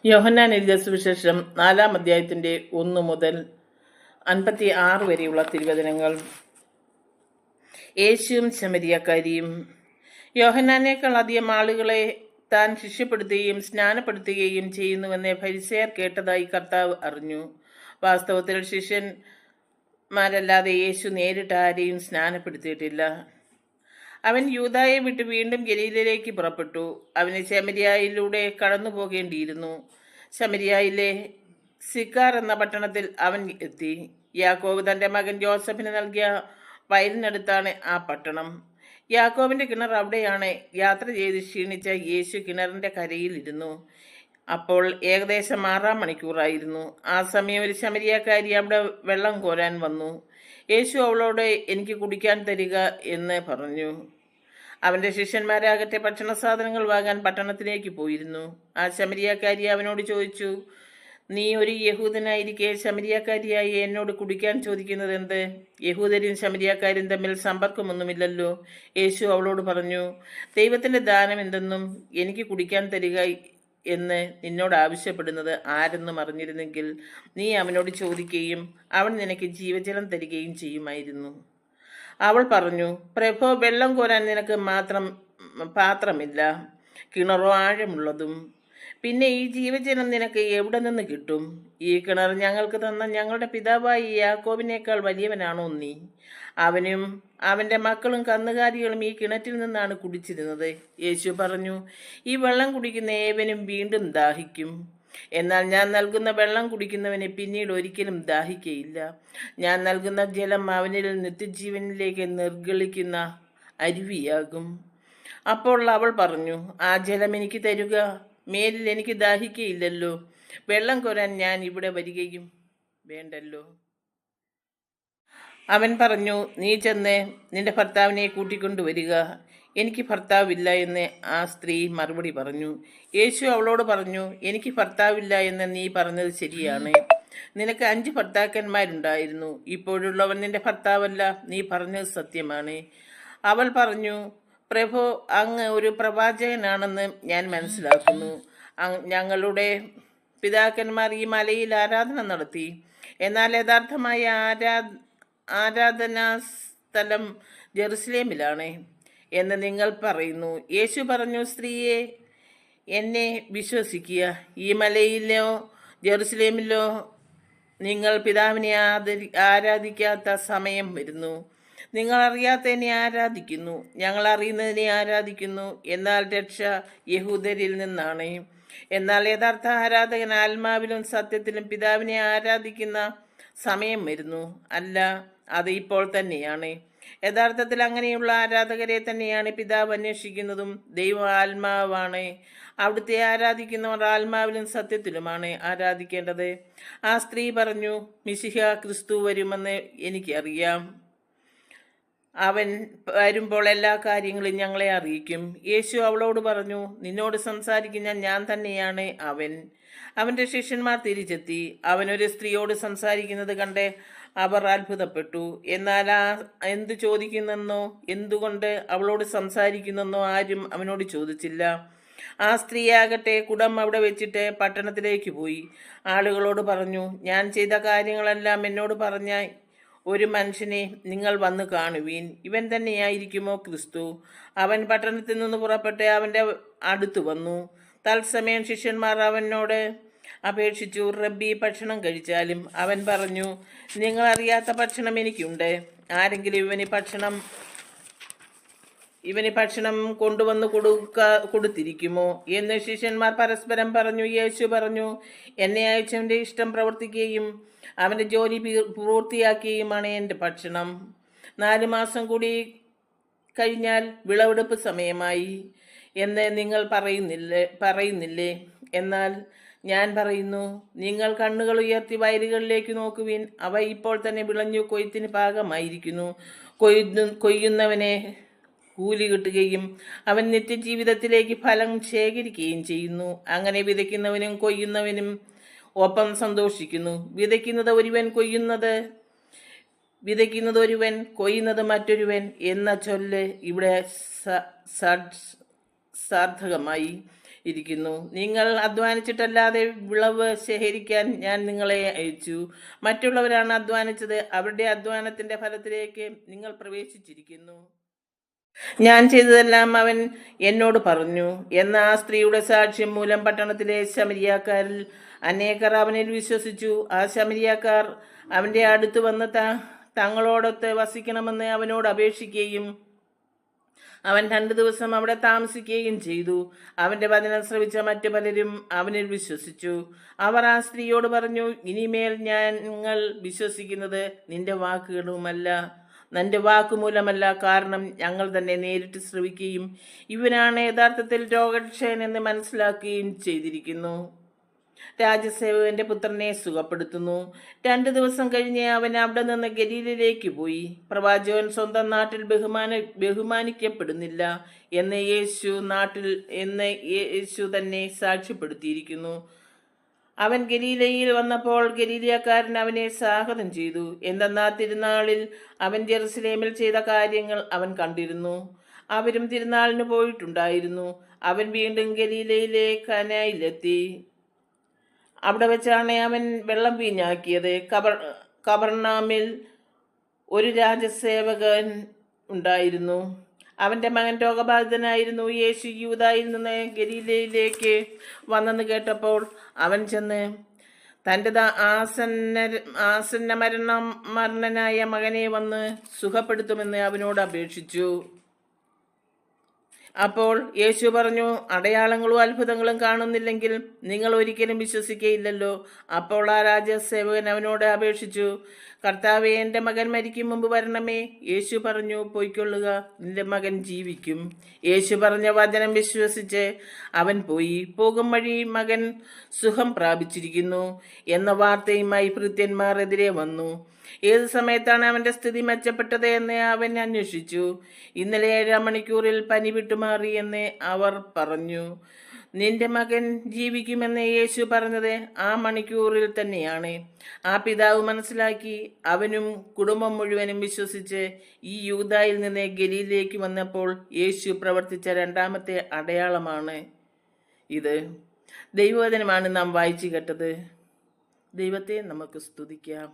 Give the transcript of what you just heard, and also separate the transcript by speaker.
Speaker 1: യോഹന്നാൻ എഴുതിയ സുവിശേഷം 4-ാം അധ്യായത്തിന്റെ 1 മുതൽ 56 വരെയുള്ള തിരുവചനങ്ങൾ. യേശുവും ശമരിയക്കാരിയും. യോഹന്നാനേക്കാൾ അധികം ആളുകളെ താൻ ശിഷ്യപ്പെടുത്തുകയും സ്നാനപ്പെടുത്തുകയും ചെയ്യുന്നുവെന്ന് ഫരിസേയർ കേട്ടതായി കർത്താവ് അറിഞ്ഞു. വാസ്തവത്തിൽ ശിഷ്യന്മാരല്ലാതെ യേശു നേരിട്ട് ആരെയും സ്നാനപ്പെടുത്തിയിട്ടില്ല. അവൻ യൂദായെ വിട്ട് വീണ്ടും ഗലീലയിലേക്ക് പുറപ്പെട്ടു. അവന് ശമരിയായിലൂടെ കടന്നു പോകേണ്ടിയിരുന്നു. ശമരിയായിലെ സിക്കാർ എന്ന പട്ടണത്തിൽ അവൻ എത്തി. യാക്കോബ് തന്റെ മകൻ ജോസഫിന് നൽകിയ വയലിനടുത്താണ് ആ പട്ടണം. യാക്കോബിന്റെ കിണർ അവിടെയാണ്. യാത്ര ചെയ്ത് ക്ഷീണിച്ച യേശു കിണറിന്റെ കരയിൽ ഇരുന്നു. അപ്പോൾ ഏകദേശം 6-ാം മണിക്കൂറായിരുന്നു. ആ സമയം ഒരു ശമരിയക്കാരി അവിടെ വെള്ളം കോരാൻ വന്നു. യേശു അവളോട്, എനിക്ക് കുടിക്കാൻ തരിക എന്ന് പറഞ്ഞു. അവന്റെ ശിഷ്യന്മാരാകട്ടെ ഭക്ഷണ സാധനങ്ങൾ വാങ്ങാൻ പട്ടണത്തിലേക്ക് പോയിരുന്നു. ആ ശമരിയക്കാരി അവനോട് ചോദിച്ചു, നീ ഒരു യഹൂദനായിരിക്കെ ശമരിയക്കാരിയായി എന്നോട് കുടിക്കാൻ ചോദിക്കുന്നത് എന്ത്? യഹൂദരും ശമരിയക്കാരും തമ്മിൽ സമ്പർക്കമൊന്നുമില്ലല്ലോ. യേശു അവളോട് പറഞ്ഞു, ദൈവത്തിന്റെ ദാനം എന്തെന്നും എനിക്ക് കുടിക്കാൻ തരിക എന്ന് നിന്നോട് ആവശ്യപ്പെടുന്നത് ആരെന്നും അറിഞ്ഞിരുന്നെങ്കിൽ നീ അവനോട് ചോദിക്കുകയും അവൻ നിനക്ക് ജീവജലം തരികയും ചെയ്യുമായിരുന്നു. അവൾ പറഞ്ഞു, പ്രഭോ, വെള്ളം കോരാൻ നിനക്ക് മാത്രം പാത്രമില്ല, കിണറോ ആഴമുള്ളതും. പിന്നെ ഈ ജീവജലം നിനക്ക് എവിടെ നിന്ന് കിട്ടും? ഈ കിണർ ഞങ്ങൾക്ക് തന്ന ഞങ്ങളുടെ പിതാവായ യാക്കോബിനേക്കാൾ വലിയവനാണോ നീ? അവനും അവന്റെ മക്കളും കന്നുകാലികളും ഈ കിണറ്റിൽ നിന്നാണ് കുടിച്ചിരുന്നത്. യേശു പറഞ്ഞു, ഈ വെള്ളം കുടിക്കുന്ന ഏവനും വീണ്ടും ദാഹിക്കും. എന്നാൽ ഞാൻ നൽകുന്ന വെള്ളം കുടിക്കുന്നവനെ പിന്നീട് ഒരിക്കലും ദാഹിക്കയില്ല. ഞാൻ നൽകുന്ന ജലം അവനിൽ നിത്യജീവനിലേക്ക് നിർഗളിക്കുന്ന അരുവിയാകും. അപ്പോൾ അവൾ പറഞ്ഞു, ആ ജലം എനിക്ക് തരുക, മേലിൽ എനിക്ക് ദാഹിക്കയില്ലല്ലോ. വെള്ളം കോരാൻ ഞാൻ ഇവിടെ വരികയും വേണ്ടല്ലോ. അവൻ പറഞ്ഞു, നീ ചെന്ന് നിന്റെ ഭർത്താവിനെ കൂട്ടിക്കൊണ്ടുവരിക. എനിക്ക് ഭർത്താവില്ല എന്ന് ആ സ്ത്രീ മറുപടി പറഞ്ഞു. യേശു അവളോട് പറഞ്ഞു, എനിക്ക് ഭർത്താവില്ല എന്ന് നീ പറഞ്ഞത് ശരിയാണ്. നിനക്ക് 5 ഭർത്താക്കന്മാരുണ്ടായിരുന്നു. ഇപ്പോഴുള്ളവൻ നിന്റെ ഭർത്താവല്ല. നീ പറഞ്ഞത് സത്യമാണ്. അവൾ പറഞ്ഞു, പ്രഭോ, അങ്ങ് ഒരു പ്രവാചകനാണെന്ന് ഞാൻ മനസ്സിലാക്കുന്നു. ഞങ്ങളുടെ പിതാക്കന്മാർ ഈ മലയിൽ ആരാധന നടത്തി. എന്നാൽ യഥാർത്ഥമായ ആരാധനാ സ്ഥലം ജെറുസലേമിലാണ് എന്ന് നിങ്ങൾ പറയുന്നു. യേശു പറഞ്ഞു, സ്ത്രീയെ, എന്നെ വിശ്വസിക്കുക. ഈ മലയിലോ ജെറുസലേമിലോ നിങ്ങൾ പിതാവിനെ ആരാധിക്കാത്ത സമയം വരുന്നു. നിങ്ങൾ അറിയാത്തതിനെ ആരാധിക്കുന്നു, ഞങ്ങൾ അറിയുന്നതിനെ ആരാധിക്കുന്നു. എന്നാൽ രക്ഷ യഹൂദരിൽ നിന്നാണ്. എന്നാൽ യഥാർത്ഥ ആരാധകൻ ആത്മാവിലും സത്യത്തിലും പിതാവിനെ ആരാധിക്കുന്ന സമയം വരുന്നു. അല്ല, അത് ഇപ്പോൾ തന്നെയാണ്. യഥാർത്ഥത്തിൽ അങ്ങനെയുള്ള ആരാധകരെ തന്നെയാണ് പിതാവ് അന്വേഷിക്കുന്നതും. ദൈവം ആത്മാവാണ്. അവിടുത്തെ ആരാധിക്കുന്നവർ ആത്മാവിലും സത്യത്തിലുമാണ് ആരാധിക്കേണ്ടത്. ആ സ്ത്രീ പറഞ്ഞു, മിശിഹ ക്രിസ്തു വരുമെന്ന് എനിക്കറിയാം. അവൻ വരുമ്പോൾ എല്ലാ കാര്യങ്ങളും ഞങ്ങളെ അറിയിക്കും. യേശു അവളോട് പറഞ്ഞു, നിന്നോട് സംസാരിക്കുന്ന ഞാൻ തന്നെയാണ് അവൻ. അവന്റെ ശിഷ്യന്മാർ തിരിച്ചെത്തി. അവനൊരു സ്ത്രീയോട് സംസാരിക്കുന്നത് കണ്ട് അവർ അത്ഭുതപ്പെട്ടു. എന്നാൽ എന്തു ചോദിക്കുന്നെന്നോ എന്തുകൊണ്ട് അവളോട് സംസാരിക്കുന്നെന്നോ ആരും അവനോട് ചോദിച്ചില്ല. ആ സ്ത്രീയാകട്ടെ കുടം അവിടെ വെച്ചിട്ട് പട്ടണത്തിലേക്ക് പോയി ആളുകളോട് പറഞ്ഞു, ഞാൻ ചെയ്ത കാര്യങ്ങളെല്ലാം എന്നോട് പറഞ്ഞ ഒരു മനുഷ്യനെ നിങ്ങൾ വന്ന് കാണുവീൻ. ഇവൻ തന്നെയായിരിക്കുമോ ക്രിസ്തു? അവൻ പട്ടണത്തിൽ നിന്ന് പുറപ്പെട്ട് അവന്റെ അടുത്ത് വന്നു. തത്സമയം ശിഷ്യന്മാർ അവനോട് അപേക്ഷിച്ചു, റബ്ബി, ഭക്ഷണം കഴിച്ചാലും. അവൻ പറഞ്ഞു, നിങ്ങൾ അറിയാത്ത ഭക്ഷണം എനിക്കുണ്ട്. ആരെങ്കിലും ഇവന് ഭക്ഷണം കൊണ്ടുവന്ന് കൊടുത്തിരിക്കുമോ എന്ന് ശിഷ്യന്മാർ പരസ്പരം പറഞ്ഞു. യേശു പറഞ്ഞു, എന്നെ അയച്ചവന്റെ ഇഷ്ടം പ്രവർത്തിക്കുകയും അവന്റെ ജോലി പൂർത്തിയാക്കുകയുമാണ് എൻ്റെ ഭക്ഷണം. 4 മാസം കൂടി കഴിഞ്ഞാൽ വിളവെടുപ്പ് സമയമായി എന്ന് നിങ്ങൾ പറയുന്നില്ലേ? എന്നാൽ ഞാൻ പറയുന്നു, നിങ്ങൾ കണ്ണുകൾ ഉയർത്തി വയലുകളിലേക്ക് നോക്കുവിൻ. അവ ഇപ്പോൾ തന്നെ വിളഞ്ഞു കൊയ്ത്തിന് പാകമായിരിക്കുന്നു. കൊയ്യുന്നവനെ കൂലി കിട്ടുകയും അവൻ നിത്യജീവിതത്തിലേക്ക് ഫലം ശേഖരിക്കുകയും ചെയ്യുന്നു. അങ്ങനെ വിതയ്ക്കുന്നവനും കൊയ്യുന്നവനും ഒപ്പം സന്തോഷിക്കുന്നു. വിതയ്ക്കുന്നത് ഒരുവൻ, കൊയ്യുന്നത് മറ്റൊരുവൻ എന്ന ചൊല്ല് ഇവിടെ സാർത്ഥകമായി. ഇരിക്കുന്നു. നിങ്ങൾ അധ്വാനിച്ചിട്ടല്ലാതെ വിളവ് ശേഖരിക്കാൻ ഞാൻ നിങ്ങളെ അയച്ചു. മറ്റുള്ളവരാണ് അധ്വാനിച്ചത്. അവരുടെ അധ്വാനത്തിന്റെ ഫലത്തിലേക്ക് നിങ്ങൾ പ്രവേശിച്ചിരിക്കുന്നു. ഞാൻ ചെയ്തതെല്ലാം അവൻ എന്നോട് പറഞ്ഞു എന്ന ആ സ്ത്രീയുടെ സാക്ഷ്യം മൂലം പട്ടണത്തിലെ ശമരിയാക്കാരിൽ അനേകർ അവനിൽ വിശ്വസിച്ചു. ആ ശമരിയാക്കാർ അവന്റെ അടുത്ത് വന്ന് തങ്ങളോടൊത്ത് വസിക്കണമെന്ന് അവനോട് അപേക്ഷിക്കുകയും അവൻ 2 ദിവസം അവിടെ താമസിക്കുകയും ചെയ്തു. അവന്റെ വചനം ശ്രവിച്ച മറ്റു പലരും അവനിൽ വിശ്വസിച്ചു. അവർ ആ സ്ത്രീയോട് പറഞ്ഞു, ഇനിമേൽ ഞങ്ങൾ വിശ്വസിക്കുന്നത് നിന്റെ വാക്കുമൂലമല്ല, കാരണം ഞങ്ങൾ തന്നെ നേരിട്ട് ശ്രവിക്കുകയും ഇവനാണ് യഥാർത്ഥത്തിൽ രോഗക്ഷയൻ എന്ന് മനസ്സിലാക്കുകയും ചെയ്തിരിക്കുന്നു. രാജസേവകന്റെ പുത്രനെ സുഖപ്പെടുത്തുന്നു. 2 ദിവസം കഴിഞ്ഞ് അവൻ അവിടെ നിന്ന് ഗലീലയിലേക്ക് പോയി. പ്രവാചകൻ സ്വന്തം നാട്ടിൽ ബഹുമാനിക്കപ്പെടുന്നില്ല എന്ന് യേശു തന്നെ സാക്ഷ്യപ്പെടുത്തിയിരിക്കുന്നു. അവൻ ഗലീലയിൽ വന്നപ്പോൾ ഗലീലക്കാരൻ അവനെ സ്വാഗതം ചെയ്തു. എന്തെന്നാൽ തിരുനാളിൽ അവൻ ജെറുസലേമിൽ ചെയ്ത കാര്യങ്ങൾ അവൻ കണ്ടിരുന്നു. അവരും തിരുനാളിന് പോയിട്ടുണ്ടായിരുന്നു. അവൻ വീണ്ടും ഗലീലയിലെ കാനായിലെത്തി. അവിടെ വെച്ചാണ് അവൻ വെള്ളം വീഞ്ഞാക്കിയത്. കബർനാമിൽ ഒരു രാജസേവകൻ ഉണ്ടായിരുന്നു. അവന്റെ മകൻ രോഗബാധിതനായിരുന്നു. യേശു യൂദായിൽ നിന്ന് ഗലീലയിലേക്ക് വന്നെന്ന് കേട്ടപ്പോൾ അവൻ ചെന്ന് തൻ്റെ ആസന്ന മരണനായ മകനെ വന്ന് സുഖപ്പെടുത്തുമെന്ന് അവനോട് അപേക്ഷിച്ചു. അപ്പോൾ യേശു പറഞ്ഞു, അടയാളങ്ങളും അത്ഭുതങ്ങളും കാണുന്നില്ലെങ്കിൽ നിങ്ങൾ ഒരിക്കലും വിശ്വസിക്കയില്ലല്ലോ. അപ്പോൾ ആ രാജസേവകൻ അവനോട് അപേക്ഷിച്ചു, കർത്താവേ, എൻ്റെ മകൻ മരിക്കും മുമ്പ് വരണമേ. യേശു പറഞ്ഞു, പൊയ്ക്കൊള്ളുക, നിന്റെ മകൻ ജീവിക്കും. യേശു പറഞ്ഞ വചനം വിശ്വസിച്ച് അവൻ പോയി. പോകും വഴി മകൻ സുഖം പ്രാപിച്ചിരിക്കുന്നു എന്ന വാർത്തയുമായി ഭൃത്യന്മാർ എതിരെ വന്നു. ഏത് സമയത്താണ് അവന്റെ സ്ഥിതി മെച്ചപ്പെട്ടത് എന്ന് അവൻ അന്വേഷിച്ചു. ഇന്നലെ 7 മണിക്കൂറിൽ പനി വിട്ടുമാറി എന്ന് അവർ പറഞ്ഞു. നിന്റെ മകൻ ജീവിക്കുമെന്ന് യേശു പറഞ്ഞത് ആ മണിക്കൂറിൽ തന്നെയാണ്. ആ പിതാവ് മനസ്സിലാക്കി. അവനും കുടുംബം മുഴുവനും വിശ്വസിച്ച് ഈ യൂദായിൽ നിന്ന് ഗലീലയിലേക്ക് വന്നപ്പോൾ യേശു പ്രവർത്തിച്ച 2ാമത്തെ അടയാളമാണ് ഇത്. ദൈവവചനമാണ് നാം വായിച്ചു കേട്ടത്. ദൈവത്തെ നമുക്ക് സ്തുതിക്കാം.